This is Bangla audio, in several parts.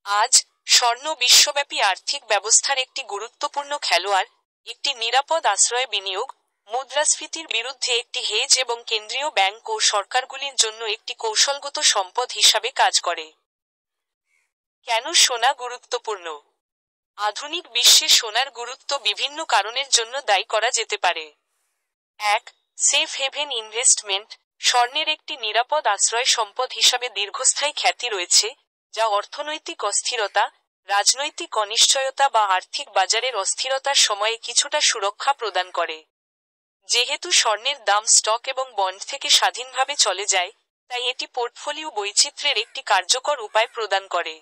আজ স্বর্ণ বিশ্বব্যাপী আর্থিক ব্যবস্থার একটি গুরুত্বপূর্ণ খেলোয়াড়, একটি নিরাপদ আশ্রয় বিনিয়োগ, মুদ্রাস্ফীতির বিরুদ্ধে একটি হেজ এবং কেন্দ্রীয় ব্যাংক ও সরকারগুলির জন্য একটি কৌশলগত সম্পদ হিসাবে কাজ করে। কেন সোনা গুরুত্বপূর্ণ? আধুনিক বিশ্বে সোনার গুরুত্ব বিভিন্ন কারণের জন্য দায়ী করা যেতে পারে। 1. Safe haven investment. স্বর্ণের একটি নিরাপদ আশ্রয় সম্পদ হিসাবে দীর্ঘস্থায়ী খ্যাতি রয়েছে, যা অর্থনৈতিক অস্থিরতা, রাজনৈতিক অনিশ্চয়তা বা আর্থিক বাজারের অস্থিরতার সময়ে কিছুটা সুরক্ষা প্রদান করে। যেহেতু স্বর্ণের দাম স্টক এবং বন্ড থেকে স্বাধীনভাবে চলে যায়, তাই এটি পোর্টফোলিও বৈচিত্র্যের একটি কার্যকর উপায় প্রদান করে।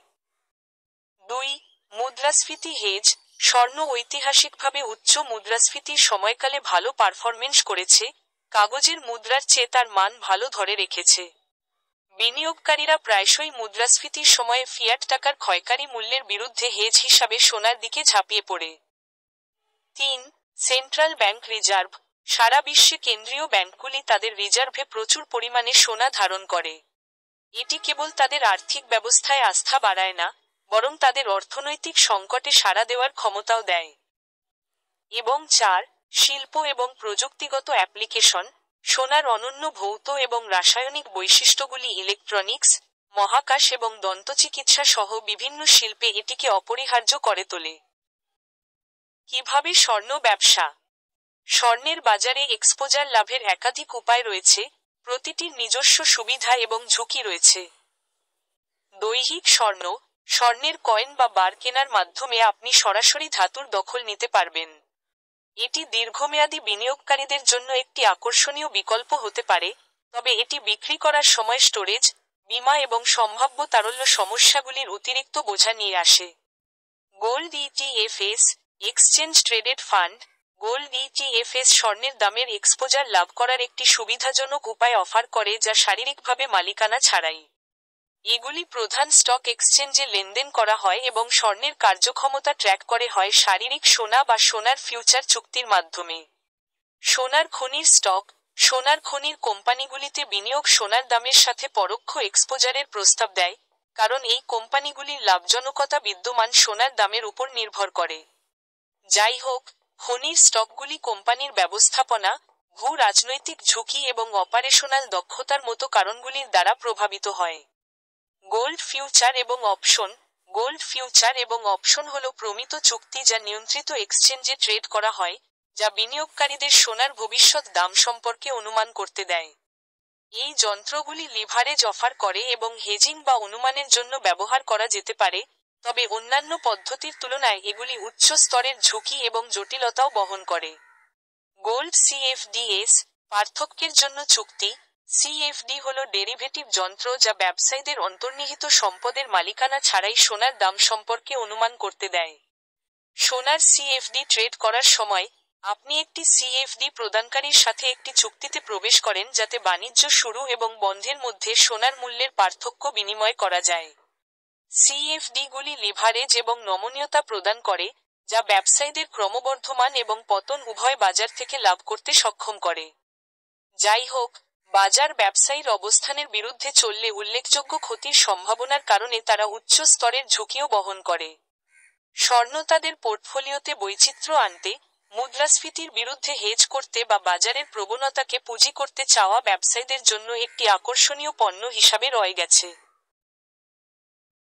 2. মুদ্রাস্ফীতি হেজ। স্বর্ণ ঐতিহাসিকভাবে উচ্চ মুদ্রাস্ফীতির সময়কালে ভালো পারফরমেন্স করেছে, কাগজের মুদ্রার চেয়ে তার মান ভালো ধরে রেখেছে। বিনিয়োগকারীরা প্রায়শই মুদ্রাস্ফীতির সময়ে ফিয়াট টাকার ক্ষয়কারী মূল্যের বিরুদ্ধে হেজ হিসাবে সোনার দিকে ঝাঁপিয়ে পড়ে। 3. Central bank reserve. সারা বিশ্বে কেন্দ্রীয় ব্যাংকগুলি তাদের রিজার্ভে প্রচুর পরিমাণে সোনা ধারণ করে। এটি কেবল তাদের আর্থিক ব্যবস্থায় আস্থা বাড়ায় না, বরং তাদের অর্থনৈতিক সংকটে সাড়া দেওয়ার ক্ষমতাও দেয়। এবং 4. শিল্প এবং প্রযুক্তিগত অ্যাপ্লিকেশন। সোনার অনন্য ভৌত এবং রাসায়নিক বৈশিষ্ট্যগুলি ইলেকট্রনিক্স, মহাকাশ এবং দন্তচিকিৎসা সহ বিভিন্ন শিল্পে এটিকে অপরিহার্য করে তোলে। কিভাবে স্বর্ণ ব্যবসা? স্বর্ণের বাজারে এক্সপোজার লাভের একাধিক উপায় রয়েছে, প্রতিটির নিজস্ব সুবিধা এবং ঝুঁকি রয়েছে। দৈহিক স্বর্ণ। স্বর্ণের কয়েন বা বার কেনার মাধ্যমে আপনি সরাসরি ধাতুর দখল নিতে পারবেন। এটি দীর্ঘমেয়াদী বিনিয়োগকারীদের জন্য একটি আকর্ষণীয় বিকল্প হতে পারে, তবে এটি বিক্রি করার সময় স্টোরেজ, বীমা এবং সম্ভাব্য তারল্য সমস্যাগুলির অতিরিক্ত বোঝা নিয়ে আসে। Gold ETFs, exchange traded fund. Gold ETFs স্বর্ণের দামের এক্সপোজার লাভ করার একটি সুবিধাজনক উপায় অফার করে যা শারীরিকভাবে মালিকানা ছাড়াই। এগুলি প্রধান স্টক এক্সচেঞ্জে লেনদেন করা হয় এবং স্বর্ণের কার্যক্ষমতা ট্র্যাক করে হয় শারীরিক সোনা বা সোনার ফিউচার চুক্তির মাধ্যমে। সোনার খনির স্টক। সোনার খনির কোম্পানিগুলিতে বিনিয়োগ সোনার দামের সাথে পরোক্ষ এক্সপোজারের প্রস্তাব দেয়, কারণ এই কোম্পানিগুলির লাভজনকতা বিদ্যমান সোনার দামের উপর নির্ভর করে। যাই হোক, খনির স্টকগুলি কোম্পানির ব্যবস্থাপনা, ভূ-রাজনৈতিক ঝুঁকি এবং অপারেশনাল দক্ষতার মতো কারণগুলির দ্বারা প্রভাবিত হয়। গোল্ড ফিউচার এবং অপশন। গোল্ড ফিউচার এবং অপশন হল প্রমিত চুক্তি যা নিয়ন্ত্রিত এক্সচেঞ্জে ট্রেড করা হয়, যা বিনিয়োগকারীদের সোনার ভবিষ্যৎ দাম সম্পর্কে অনুমান করতে দেয়। এই যন্ত্রগুলি লিভারেজ অফার করে এবং হেজিং বা অনুমানের জন্য ব্যবহার করা যেতে পারে, তবে অন্যান্য পদ্ধতির তুলনায় এগুলি উচ্চ স্তরের ঝুঁকি এবং জটিলতাও বহন করে। গোল্ড সিএফডিএস। পার্থক্যের জন্য চুক্তি। সিএফডি হল ডেরিভেটিভ যন্ত্র যা ব্যবসায়ীদের অন্তর্নিহিত সম্পদের মালিকানা ছাড়াই সোনার দাম সম্পর্কে অনুমান করতে দেয়। সোনার সিএফডি ট্রেড করার সময়, আপনি একটি সিএফডি প্রদানকারীর সাথে একটি চুক্তিতে প্রবেশ করেন যাতে বাণিজ্য শুরু এবং বন্ধের মধ্যে সোনার মূল্যের পার্থক্য বিনিময় করা যায়। সিএফডিগুলি লিভারেজ এবং নমনীয়তা প্রদান করে, যা ব্যবসায়ীদের ক্রমবর্ধমান এবং পতন উভয় বাজার থেকে লাভ করতে সক্ষম করে। যাই হোক, বাজার ব্যবসায়ীর অবস্থানের বিরুদ্ধে চললে উল্লেখযোগ্য ক্ষতির সম্ভাবনার কারণে তারা উচ্চ স্তরের ঝুঁকিও বহন করে। স্বর্ণ তাদের পোর্টফোলিওতে বৈচিত্র্য আনতে, মুদ্রাস্ফীতির বিরুদ্ধে হেজ করতে বা বাজারের প্রবণতাকে পুঁজি করতে চাওয়া ব্যবসায়ীদের জন্য একটি আকর্ষণীয় পণ্য হিসাবে রয়ে গেছে।